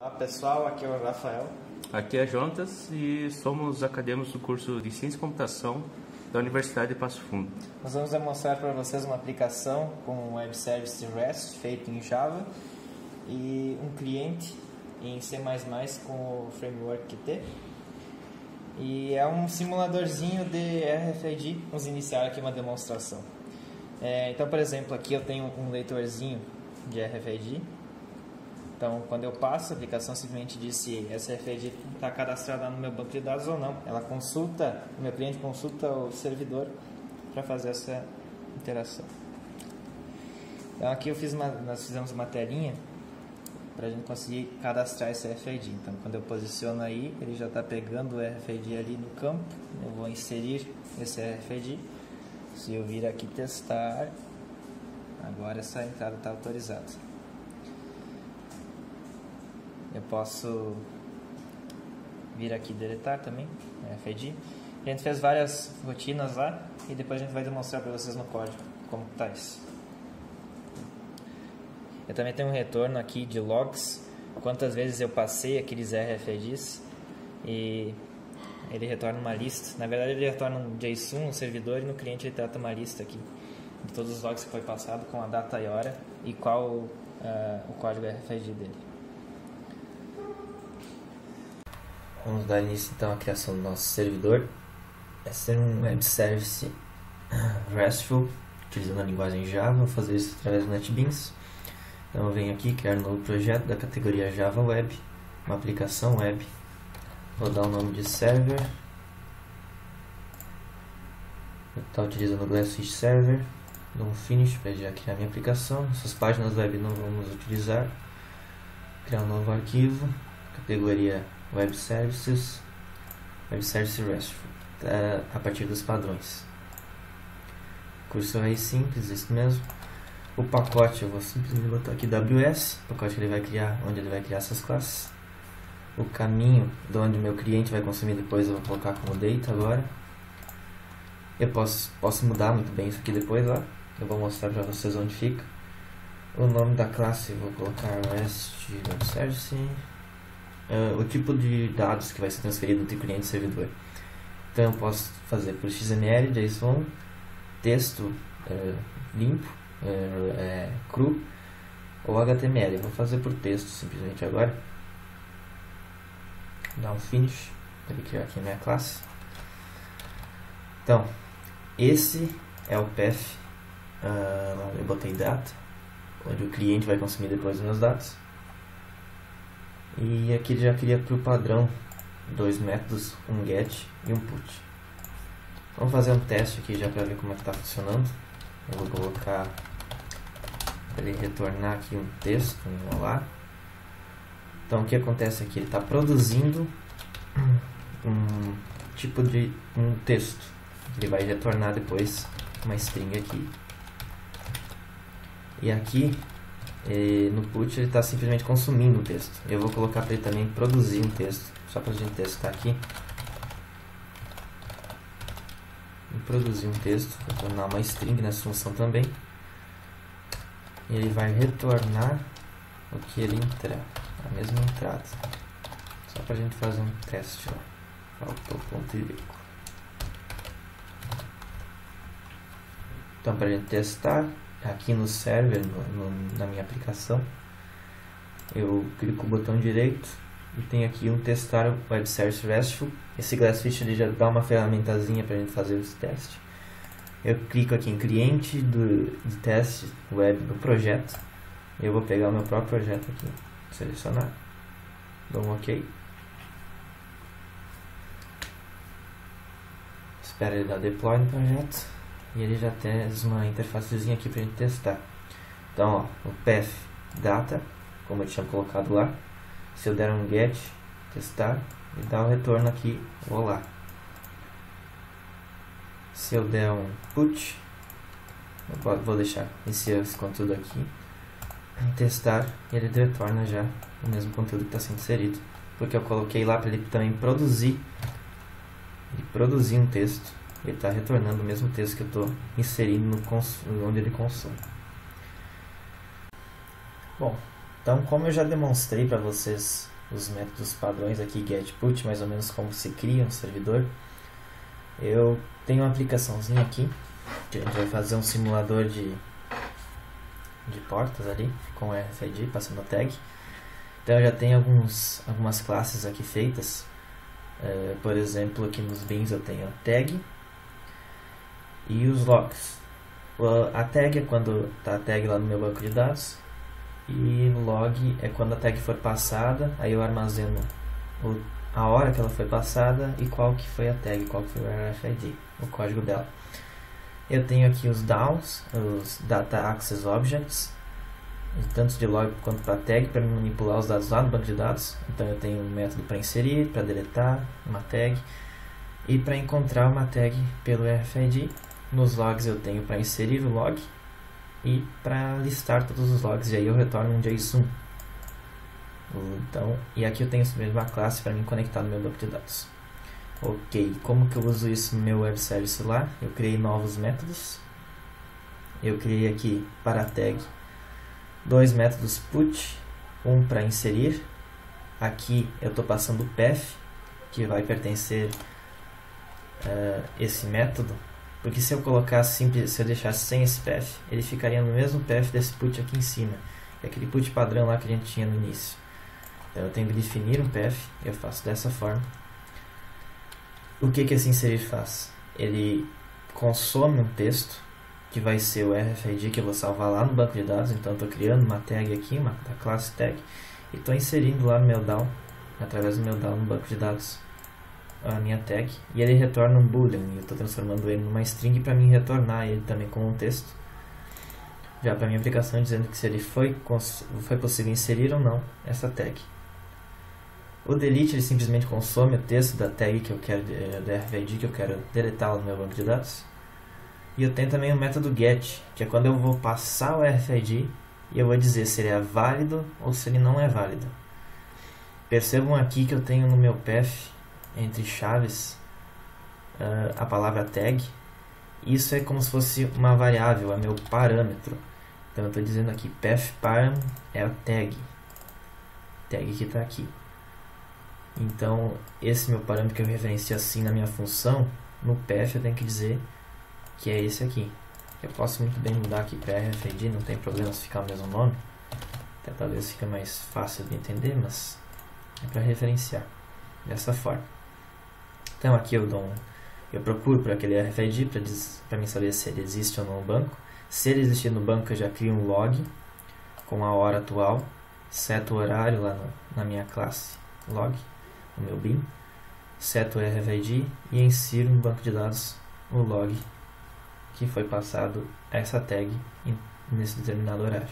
Olá pessoal, aqui é o Rafael. Aqui é Jonas e somos acadêmicos do curso de Ciência e Computação da Universidade de Passo Fundo. Nós vamos demonstrar para vocês uma aplicação com um web service REST feito em Java e um cliente em C++ com o framework Qt. E é um simuladorzinho de RFID. Vamos iniciar aqui uma demonstração. Então, por exemplo, aqui eu tenho um leitorzinho de RFID. Então, quando eu passo, a aplicação simplesmente diz se essa RFID está cadastrada no meu banco de dados ou não. Ela consulta, o meu cliente consulta o servidor para fazer essa interação. Então, aqui nós fizemos uma telinha para a gente conseguir cadastrar esse RFID. Então, quando eu posiciono aí, ele já está pegando o RFID ali no campo. Eu vou inserir esse RFID. Se eu vir aqui testar, agora essa entrada está autorizada. Eu posso vir aqui e deletar também, RFID. A gente fez várias rotinas lá e depois a gente vai demonstrar para vocês no código como está isso. Eu também tenho um retorno aqui de logs, quantas vezes eu passei aqueles RFIDs e ele retorna uma lista. Na verdade ele retorna um JSON no servidor e no cliente ele trata uma lista aqui de todos os logs que foi passado com a data e hora e qual o código RFID dele. Vamos dar início então à criação do nosso servidor. Vai ser um web service RESTful, utilizando a linguagem Java. Vou fazer isso através do NetBeans. Então eu venho aqui criar um novo projeto da categoria Java Web, uma aplicação web. Vou dar o nome de server. Vou estar utilizando o Glassfish Server. Dou um finish para já criar minha aplicação. Essas páginas web não vamos utilizar. Criar um novo arquivo, categoria Web Services, Web Service RESTful, a partir dos padrões. Cursor aí simples, isso mesmo. O pacote eu vou simplesmente botar aqui WS, o pacote que ele vai criar, onde ele vai criar essas classes. O caminho de onde o meu cliente vai consumir depois eu vou colocar como data agora. Eu posso mudar muito bem isso aqui depois lá. Eu vou mostrar para vocês onde fica. O nome da classe eu vou colocar REST Web Service. O tipo de dados que vai ser transferido entre cliente e servidor. Então eu posso fazer por XML, JSON, texto limpo, cru ou HTML. Eu vou fazer por texto simplesmente agora. Dar um finish para ele criar aqui a minha classe. Então, esse é o path. Eu botei data, onde o cliente vai consumir depois os meus dados. E aqui ele já cria por padrão dois métodos, um get e um put. Vamos fazer um teste aqui já para ver como é que está funcionando. Eu vou colocar para ele retornar aqui um texto, um olá. Então o que acontece aqui? Ele está produzindo um tipo de um texto. Ele vai retornar depois uma string aqui. E aqui no put ele está simplesmente consumindo o texto. Eu vou colocar para ele também produzir um texto, só para a gente testar aqui. Vou produzir um texto, vou tornar uma string nessa função também. E ele vai retornar o que ele entrar, a mesma entrada. Só para a gente fazer um teste lá. Faltou ponto e vírgula. Então para a gente testar, aqui no server, na minha aplicação, eu clico o botão direito e tem aqui um testar web service RESTful. Esse Glassfish ele já dá uma ferramentazinha para a gente fazer esse teste. Eu clico aqui em cliente de teste web do projeto. Eu vou pegar o meu próprio projeto aqui, selecionar, dou um OK. Espero ele dar deploy no projeto. E ele já tem uma interfacezinha aqui para a gente testar. Então, ó, o path data, como eu tinha colocado lá. Se eu der um get, testar, e dá o retorno aqui, olá. Se eu der um put, eu vou deixar esse conteúdo aqui, testar, e ele retorna já o mesmo conteúdo que está sendo inserido. Porque eu coloquei lá para ele também produzir um texto. Ele está retornando o mesmo texto que eu estou inserindo onde ele consome. Bom, Então, como eu já demonstrei para vocês os métodos padrões aqui, get, put, mais ou menos como se cria um servidor, eu tenho uma aplicaçãozinha aqui, que a gente vai fazer um simulador de portas ali, com RFID, passando a tag. Então eu já tenho algumas classes aqui feitas. Por exemplo, aqui nos bins eu tenho a tag e os logs. A tag é quando está a tag lá no meu banco de dados, e o log é quando a tag for passada, aí eu armazeno a hora que ela foi passada e qual que foi a tag, qual que foi o RFID, o código dela. Eu tenho aqui os DAOs, os Data Access Objects, tanto de log quanto para tag, para manipular os dados lá no banco de dados. Então eu tenho um método para inserir, para deletar uma tag e para encontrar uma tag pelo RFID. Nos logs eu tenho para inserir o log e para listar todos os logs, e aí eu retorno um JSON. Então, e aqui eu tenho a mesma classe para me conectar no meu banco de dados. Ok, como que eu uso isso no meu web service lá? Eu criei novos métodos. Eu criei aqui para a tag 2 métodos put, um para inserir. Aqui eu estou passando o path, que vai pertencer esse método, porque se eu colocasse se eu deixasse sem esse path, ele ficaria no mesmo path desse put aqui em cima, é aquele put padrão lá que a gente tinha no início. Então eu tenho que definir um path, eu faço dessa forma. O que esse inserir faz? Ele consome um texto, que vai ser o RFID que eu vou salvar lá no banco de dados. Então estou criando uma tag aqui, da classe tag, e estou inserindo lá no meu DAO, através do meu DAO no banco de dados, a minha tag, e ele retorna um boolean, e eu estou transformando ele numa string para mim retornar ele também com um texto, já para minha aplicação, dizendo que se ele foi possível inserir ou não essa tag. O delete, ele simplesmente consome o texto da tag que eu quero, do RFID que eu quero deletar lá no meu banco de dados. E eu tenho também o método get, que é quando eu vou passar o RFID e eu vou dizer se ele é válido ou se ele não é válido. Percebam aqui que eu tenho no meu path, entre chaves, a palavra tag. Isso é como se fosse uma variável, é meu parâmetro. Então eu estou dizendo aqui, path param é a tag que está aqui. Então esse meu parâmetro que eu referencio assim na minha função, no path eu tenho que dizer que é esse aqui. Eu posso muito bem mudar aqui para RFID, não tem problema se ficar o mesmo nome. Até talvez fique mais fácil de entender, mas é para referenciar dessa forma. Então aqui eu procuro por aquele RFID para mim saber se ele existe ou não no banco. Se ele existir no banco, eu já crio um log com a hora atual, seto o horário lá na minha classe log, no meu bin, seto o RFID e insiro no banco de dados o log que foi passado essa tag nesse determinado horário.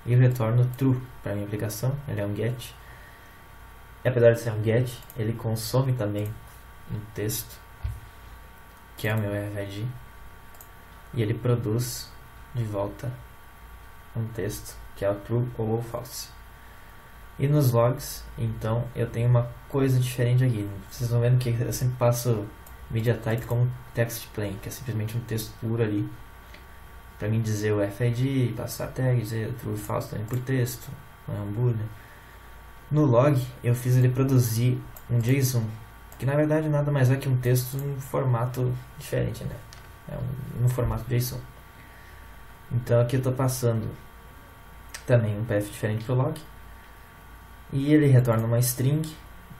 E eu retorno true para a minha aplicação, ele é um get. E apesar de ser um get, ele consome também um texto, que é o meu RFID, e ele produz de volta um texto, que é o true ou o false. E nos logs, então, eu tenho uma coisa diferente aqui. Vocês vão vendo que eu sempre passo media type como text plain, que é simplesmente um texto puro ali, para mim dizer o RFID, passar a tag, dizer true e false também por texto, não é um boolean. No log, eu fiz ele produzir um JSON, que na verdade nada mais é que um texto em formato diferente, né? No formato JSON. Então aqui eu estou passando também um path diferente para o log, e ele retorna uma string,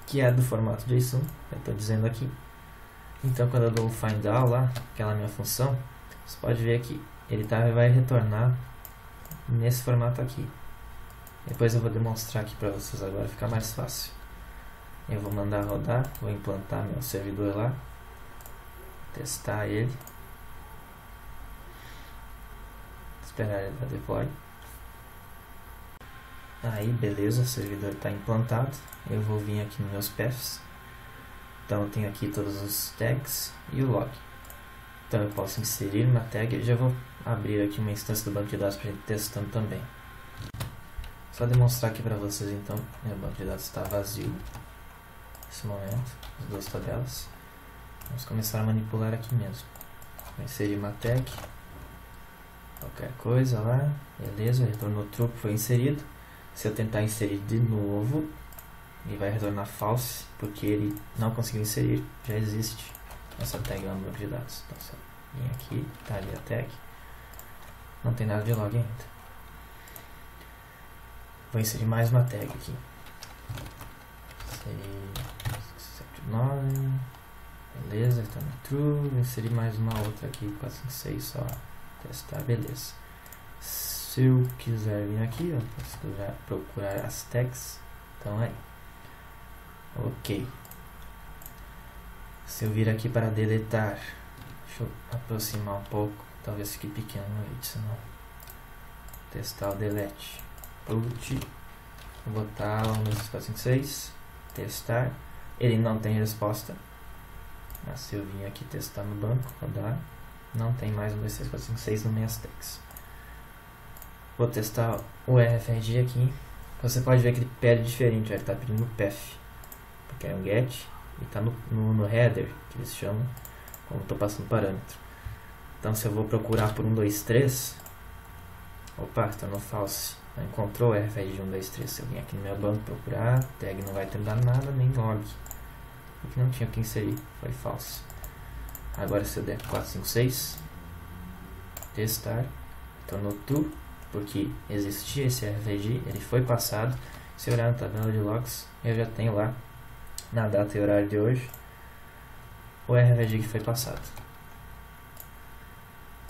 que é do formato JSON, eu estou dizendo aqui. Então quando eu dou o find all lá, aquela minha função, você pode ver que ele vai retornar nesse formato aqui. Depois eu vou demonstrar aqui para vocês agora, ficar mais fácil. Eu vou mandar rodar, vou implantar meu servidor lá, testar ele, esperar ele dar deploy. Aí beleza, o servidor está implantado. Eu vou vir aqui nos meus paths. Então eu tenho aqui todos os tags e o log. Então eu posso inserir uma tag. Eu já vou abrir aqui uma instância do banco de dados para a gente testando também. Só demonstrar aqui para vocês então. Meu banco de dados está vazio nesse momento, as duas tabelas. Vamos começar a manipular aqui mesmo. Vou inserir uma tag, qualquer coisa lá, beleza, retornou true que foi inserido. Se eu tentar inserir de novo, ele vai retornar false, porque ele não conseguiu inserir, já existe essa tag lá no banco de dados. Então, se eu vim aqui, tá ali a tag, não tem nada de log ainda. Vou inserir mais uma tag aqui. Inserir 9, beleza, está no true. Vou inserir mais uma outra aqui, 456 só, testar, beleza. Se eu quiser vir aqui, ó, posso procurar as tags, então aí, ok. Se eu vir aqui para deletar, deixa eu aproximar um pouco, talvez fique pequeno no vídeo, senão testar o delete, put, vou botar o 456, testar, ele não tem resposta, mas se eu vir aqui testar no banco, rodar, não tem mais 1234556 no minhas tags. Vou testar o RFID aqui. Você pode ver que ele pede diferente, ele está pedindo o path, porque é um get e está no header, que eles chamam, como estou passando parâmetro. Então se eu vou procurar por 123, opa, está no false, não encontrou o RFID de 123. Se eu vim aqui no meu banco procurar, tag não vai ter dado nada, nem log, porque não tinha o que inserir, foi false. Agora se eu der 456, testar, tornou true, porque existia esse RFID, ele foi passado. Se eu olhar na tabela de logs, eu já tenho lá, na data e horário de hoje, o RFID que foi passado.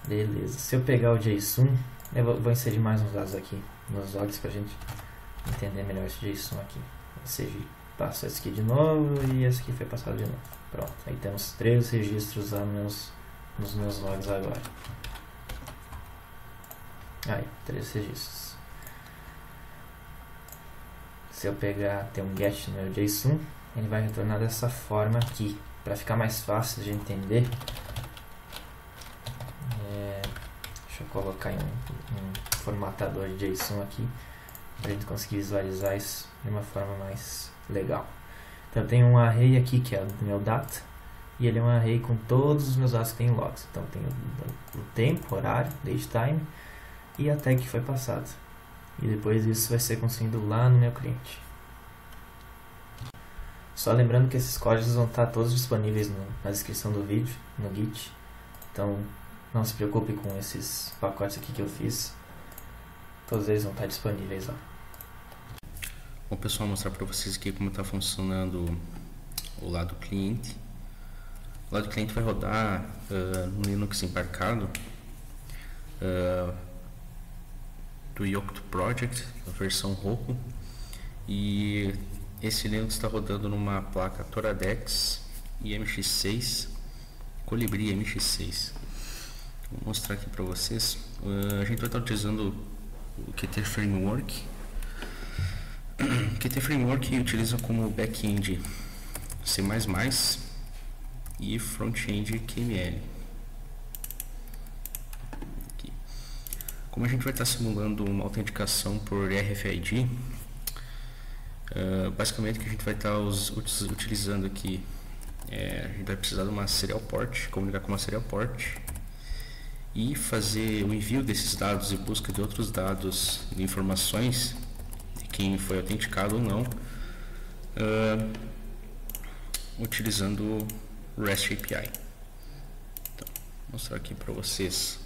Beleza, se eu pegar o JSON, eu vou inserir mais uns dados aqui nos logs para a gente entender melhor esse JSON aqui. Ou seja, passa esse aqui de novo e esse aqui foi passado de novo. Pronto, aí temos 3 registros lá nos meus logs agora. Aí, 3 registros. Se eu pegar, tem um get no meu JSON, ele vai retornar dessa forma aqui. Para ficar mais fácil de entender, deixa eu colocar em um formatador de JSON aqui, para a gente conseguir visualizar isso de uma forma mais legal. Então eu tenho um array aqui que é o meu data, e ele é um array com todos os meus dados que tem em logs. Então tem o tempo, horário, date time, e a tag que foi passada. E depois isso vai ser construído lá no meu cliente. Só lembrando que esses códigos vão estar todos disponíveis na descrição do vídeo, no Git. Então não se preocupe com esses pacotes aqui que eu fiz. Todos eles vão estar disponíveis lá. Bom pessoal, vou mostrar para vocês aqui como está funcionando o lado cliente. O lado cliente vai rodar no Linux embarcado. Do Yocto Project, a versão Roku, e esse Linux está rodando numa placa Toradex e MX6, Colibri MX6. Vou mostrar aqui para vocês. A gente vai estar utilizando o Qt Framework. O Qt Framework utiliza como back-end C++ e front-end QML. Como a gente vai estar simulando uma autenticação por RFID, basicamente o que a gente vai estar utilizando aqui, a gente vai precisar de uma serial port, comunicar com uma serial port e fazer o envio desses dados e busca de outros dados de informações de quem foi autenticado ou não, utilizando o REST API. Então, vou mostrar aqui para vocês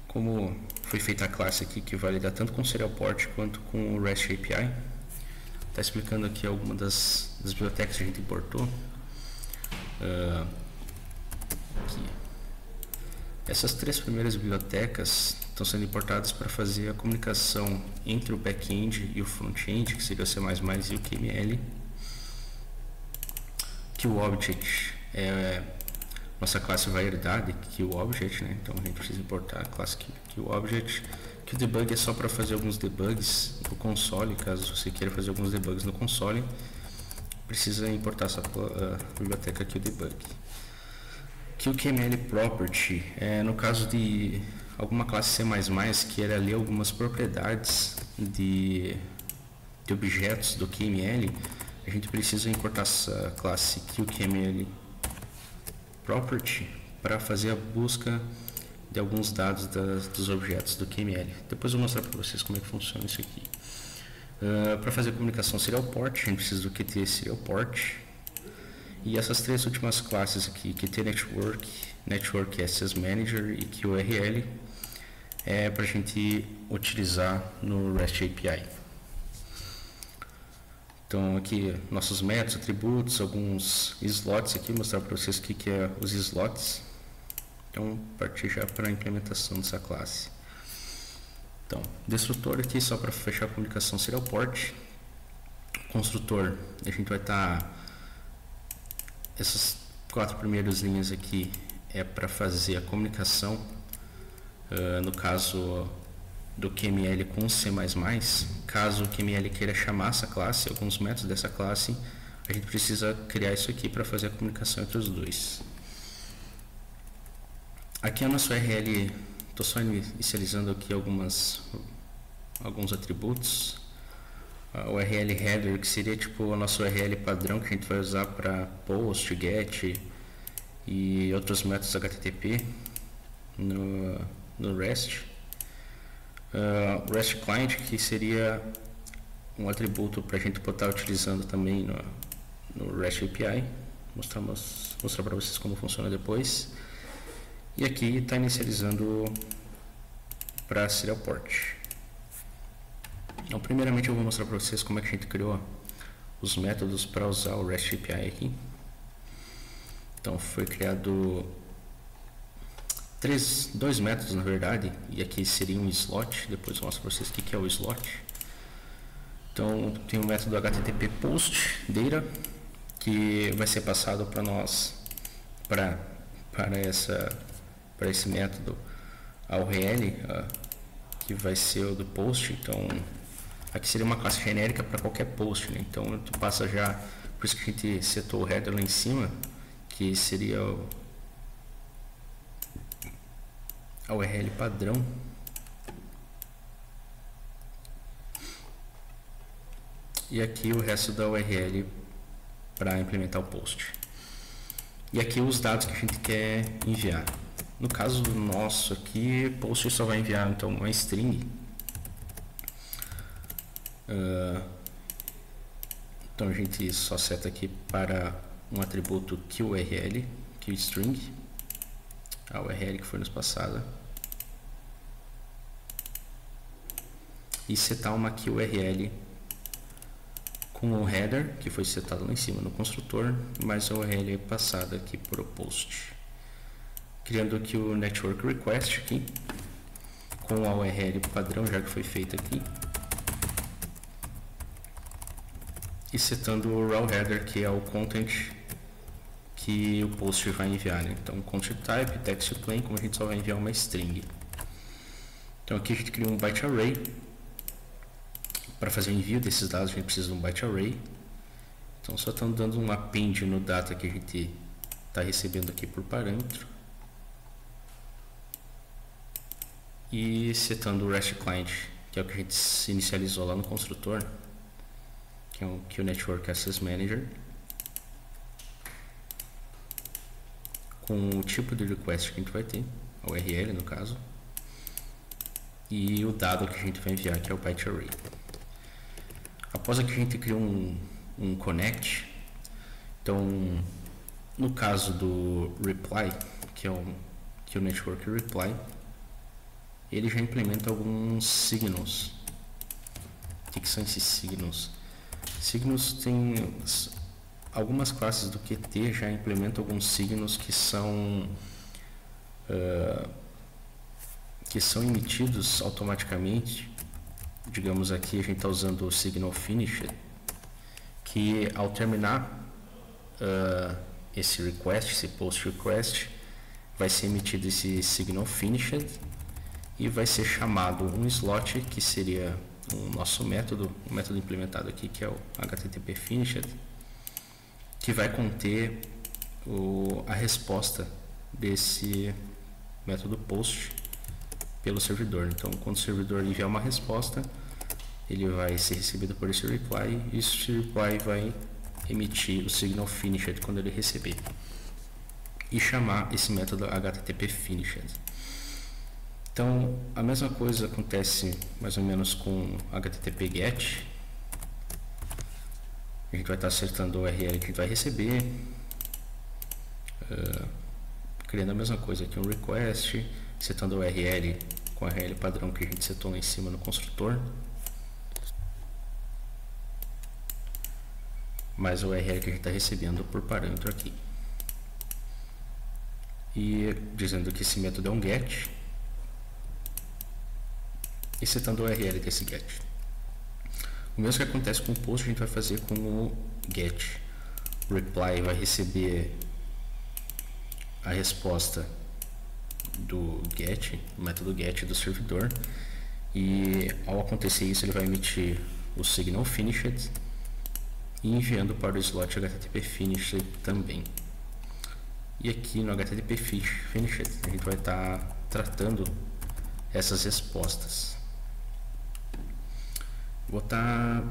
como foi feita a classe aqui, que vai lidar tanto com o serial port quanto com o REST API. Está explicando aqui algumas das bibliotecas que a gente importou. Aqui. Essas 3 primeiras bibliotecas estão sendo importadas para fazer a comunicação entre o back-end e o front-end, que seria o C++ e o QML. Que o object nossa classe vai herdar de QObject, né? Então a gente precisa importar a classe QObject. Que o debug é só para fazer alguns debugs no console, caso você queira fazer alguns debugs no console, precisa importar essa biblioteca QDebug. QML Property no caso de alguma classe C++ queira ler algumas propriedades de objetos do QML, a gente precisa importar essa classe QML Property para fazer a busca de alguns dados dos objetos do QML. Depois eu vou mostrar para vocês como é que funciona isso aqui. Para fazer a comunicação serial port, a gente precisa do QT serial port. E essas três últimas classes aqui, QT Network, Network Access Manager e QRL, é para a gente utilizar no REST API. Então aqui nossos métodos, atributos, alguns slots aqui, mostrar para vocês o que é os slots. Então partir já para a implementação dessa classe. Então, destrutor aqui só para fechar a comunicação serial port. Construtor, a gente vai estar essas 4 primeiras linhas aqui é para fazer a comunicação, no caso do QML com C++. Caso o QML queira chamar essa classe, alguns métodos dessa classe, a gente precisa criar isso aqui para fazer a comunicação entre os dois. Aqui é o nosso URL, estou só inicializando aqui alguns atributos. O URL header, que seria tipo o nosso URL padrão que a gente vai usar para post, get e outros métodos HTTP no REST. REST Client, que seria um atributo para a gente poder estar utilizando também no REST API. Mostrar para vocês como funciona depois. E aqui está inicializando para serial port. Então, primeiramente eu vou mostrar para vocês como é que a gente criou os métodos para usar o REST API aqui. Então foi criado dois métodos na verdade, e aqui seria um slot. Depois eu mostro para vocês o que é o slot. Então tem o método HTTP post data, que vai ser passado para nós para esse método a URL, que vai ser o do post. Então aqui seria uma classe genérica para qualquer post, né? Então tu passa já, por isso que a gente setou o header lá em cima, que seria a URL padrão. E aqui o resto da URL para implementar o post. E aqui os dados que a gente quer enviar. No caso do nosso aqui, post só vai enviar então uma string. Então a gente só seta aqui para um atributo QURL, QString, a URL que foi nos passada, e setar uma QURL com o header que foi setado lá em cima no construtor, mais a URL passada aqui para o post, criando aqui o network request aqui com a URL padrão já que foi feita aqui, e setando o raw header, que é o content que o post vai enviar, né? Então content type, text plain, como a gente só vai enviar uma string. Então aqui a gente cria um byte array. Para fazer o envio desses dados a gente precisa de um byte array. Então só estamos dando um append no data que a gente está recebendo aqui por parâmetro. E setando o REST client, que é o que a gente inicializou lá no construtor, que é o Network Access Manager, com o tipo de request que a gente vai ter, a URL no caso, e o dado que a gente vai enviar, que é o byte array. Após que a gente cria um connect, então no caso do reply, que é o network reply, ele já implementa alguns signals. O que são esses signals? Signals tem algumas classes do QT já implementam alguns signals que são emitidos automaticamente. Digamos aqui a gente está usando o signal finish, que ao terminar esse request, esse post request, vai ser emitido esse signal finished e vai ser chamado um slot, que seria o nosso método, o método implementado aqui, que é o HTTP finished, que vai conter a resposta desse método post pelo servidor. Então quando o servidor enviar uma resposta, ele vai ser recebido por esse reply, e esse reply vai emitir o signal finished quando ele receber, e chamar esse método HTTP finished. Então, a mesma coisa acontece mais ou menos com HTTP GET. A gente vai estar acertando o URL que a gente vai receber, criando a mesma coisa aqui, um request, setando o URL com o URL padrão que a gente setou lá em cima no construtor, mais o URL que a gente está recebendo por parâmetro aqui. E dizendo que esse método é um GET, e setando o URL desse GET. O mesmo que acontece com o POST, a gente vai fazer com o GET. O reply vai receber a resposta do GET, o método GET do servidor, e ao acontecer isso ele vai emitir o signal finished e enviando para o slot HTTP finished também. E aqui no HTTP finished a gente vai estar tratando essas respostas. Vou estar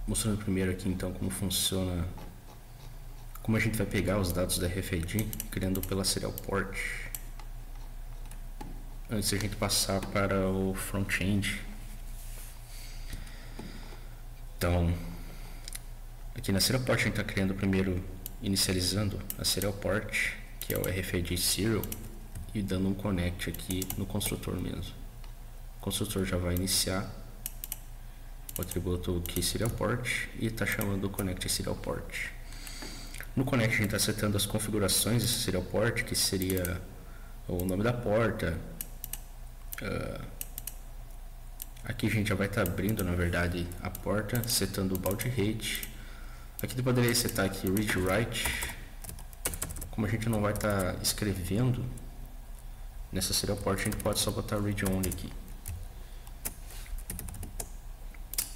mostrando primeiro aqui então como funciona, como a gente vai pegar os dados da RFID criando pela Serial Port, antes de a gente passar para o front-end. Então, aqui na Serial Port a gente está criando primeiro, inicializando a Serial Port, que é o RFID Serial, e dando um connect aqui no construtor mesmo. O construtor já vai iniciar o atributo key serial port e está chamando o connect serial port. No connect a gente está setando as configurações desse serial port, que seria o nome da porta. Aqui a gente já vai estar abrindo, na verdade, a porta, setando o baud rate. Aqui eu poderia setar aqui read write. Como a gente não vai estar escrevendo nessa serial port, a gente pode só botar read only aqui.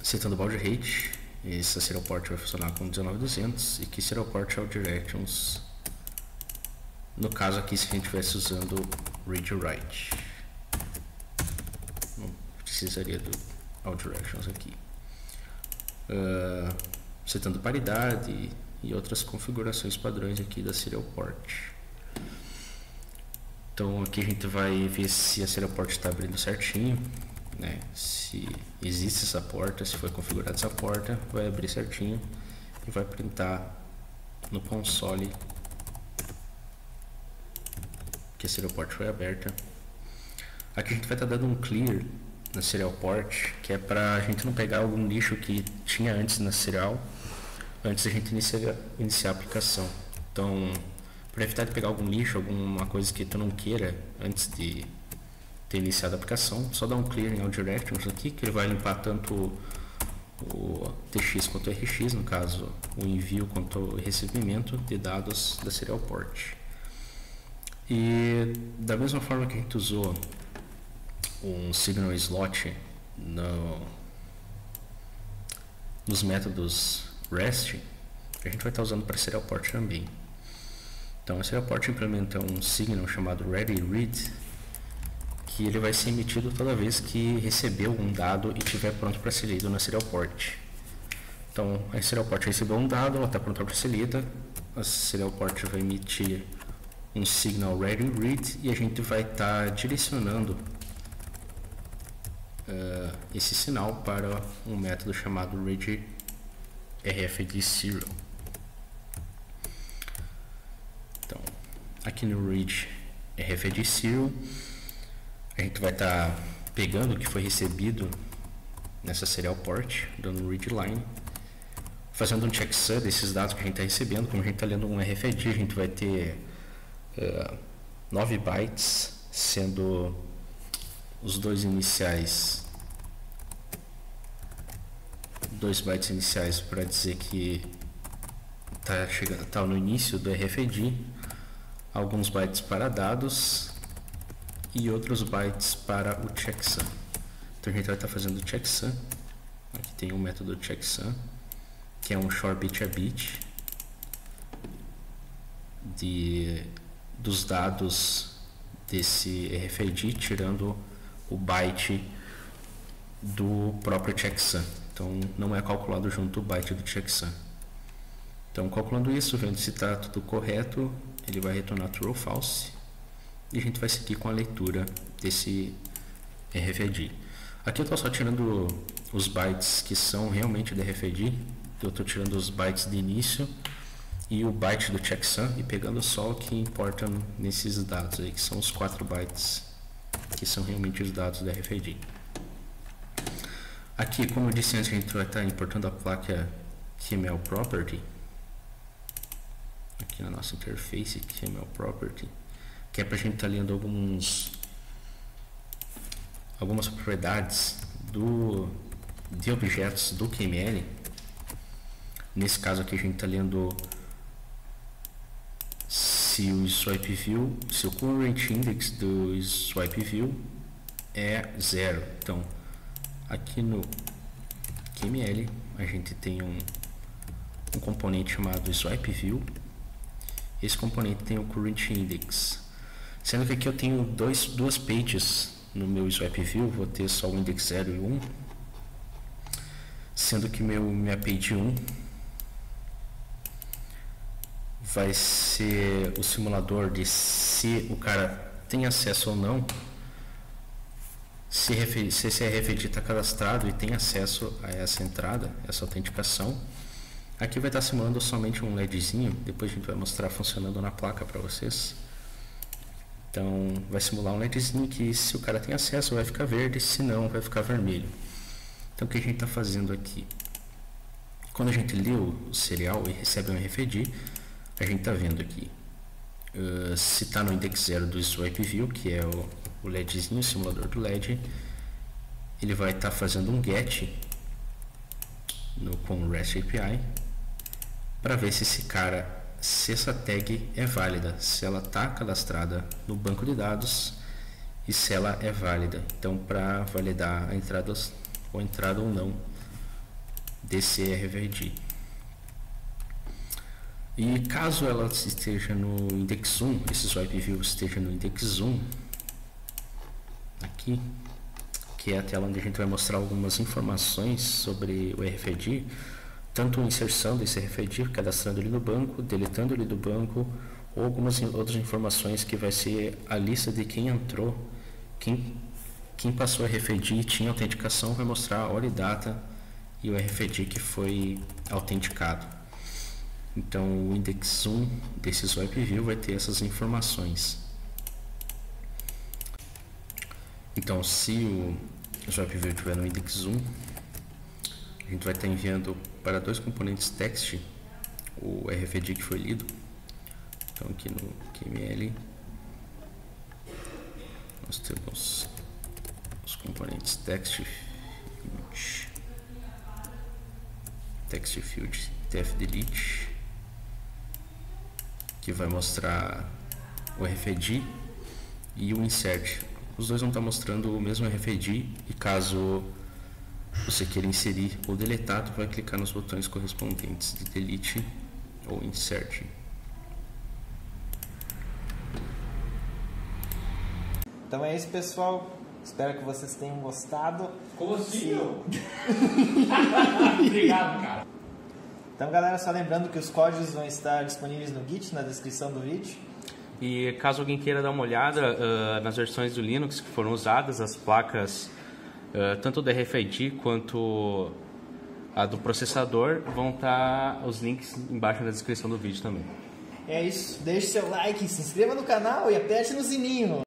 Setando o baud rate, essa serial port vai funcionar com 19200 e que serial port é o directions. No caso aqui, se a gente estivesse usando read write, não precisaria do all directions aqui. Setando paridade e outras configurações padrões aqui da serial port. Então aqui a gente vai ver se a serial port está abrindo certinho, né? Se existe essa porta, se foi configurada essa porta, vai abrir certinho e vai printar no console que a serial port foi aberta. Aqui a gente vai estar dando um clear na serial port, que é para a gente não pegar algum lixo que tinha antes na serial, antes da gente iniciar a aplicação. Então, para evitar de pegar algum lixo, alguma coisa que tu não queira antes de ter iniciado a aplicação, só dá um clear em all directions aqui, que ele vai limpar tanto o TX quanto o RX, no caso o envio quanto o recebimento de dados da serial port. E da mesma forma que a gente usou um signal slot nos métodos REST, a gente vai estar usando para serial port também. Então a serial port implementa um signal chamado readyRead, que ele vai ser emitido toda vez que recebeu um dado e estiver pronto para ser lido na serial port. Então a serial port recebeu um dado, ela está pronta para ser lida, a serial port vai emitir um signal readyRead e a gente vai estar direcionando esse sinal para um método chamado readRFID Serial. Então, aqui no readRFID Serial, a gente vai estar pegando o que foi recebido nessa serial port, dando um read line, fazendo um checksum desses dados que a gente está recebendo. Como a gente está lendo um RFID, a gente vai ter 9 bytes, sendo os dois bytes iniciais para dizer que está no início do RFID, alguns bytes para dados e outros bytes para o checksum. Então a gente vai estar fazendo o checksum. Aqui tem um método checksum, que é um short bit a bit dos dados desse RFID, tirando o byte do próprio checksum. Então não é calculado junto o byte do checksum. Então calculando isso, vendo se está tudo correto, ele vai retornar true ou false e a gente vai seguir com a leitura RFID. Aqui eu estou só tirando os bytes que são realmente de RFID. Eu estou tirando os bytes de início e o byte do checksum e pegando só o que importa nesses dados aí, que são os 4 bytes que são realmente os dados da RFID. Aqui, como eu disse antes, a gente vai estar importando a placa QML Property aqui na nossa interface QML Property, que é para a gente estar lendo algumas propriedades de objetos do QML. Nesse caso aqui a gente está lendo se o swipe view, se o current index do swipe view é 0. Então aqui no QML a gente tem um componente chamado swipe view. Esse componente tem o current index, sendo que aqui eu tenho duas pages no meu swipe view. Vou ter só o index 0 e 1, sendo que minha page 1 vai ser o simulador de se o cara tem acesso ou não, se esse RFID está cadastrado e tem acesso a essa entrada, essa autenticação. Aqui vai estar simulando somente um LEDzinho, depois a gente vai mostrar funcionando na placa para vocês. Então vai simular um LEDzinho que, se o cara tem acesso, vai ficar verde, se não vai ficar vermelho. Então o que a gente está fazendo aqui? Quando a gente lê o serial e recebe um RFID, a gente está vendo aqui se está no index 0 do swipe view, que é o LEDzinho, o simulador do LED, ele vai estar fazendo um get com o REST API para ver se essa tag é válida, se ela está cadastrada no banco de dados e se ela é válida. Então, para validar a entrada ou não desse RFID. E caso ela esteja no index 1, esse swipe view esteja no index 1, aqui, que é a tela onde a gente vai mostrar algumas informações sobre o RFID, tanto a inserção desse RFID, cadastrando ele no banco, deletando ele do banco, ou algumas outras informações que vai ser a lista de quem entrou, quem passou o RFID e tinha autenticação, vai mostrar a hora e data e o RFID que foi autenticado. Então o index 1 desse swipe view vai ter essas informações. Então, se o swipe view estiver no index 1, a gente vai estar enviando para dois componentes text o RFID que foi lido. Então aqui no QML nós temos os componentes text field tf-delete, que vai mostrar o RFID, e o insert. Os dois vão estar mostrando o mesmo RFID, e caso você queira inserir ou deletar, tu vai clicar nos botões correspondentes de delete ou insert. Então é isso, pessoal. Espero que vocês tenham gostado. Como assim? Obrigado, cara. Então, galera, só lembrando que os códigos vão estar disponíveis no Git, na descrição do vídeo. E caso alguém queira dar uma olhada nas versões do Linux que foram usadas, as placas, tanto da RFID quanto a do processador, vão estar os links embaixo na descrição do vídeo também. É isso. Deixe seu like, se inscreva no canal e aperte no sininho.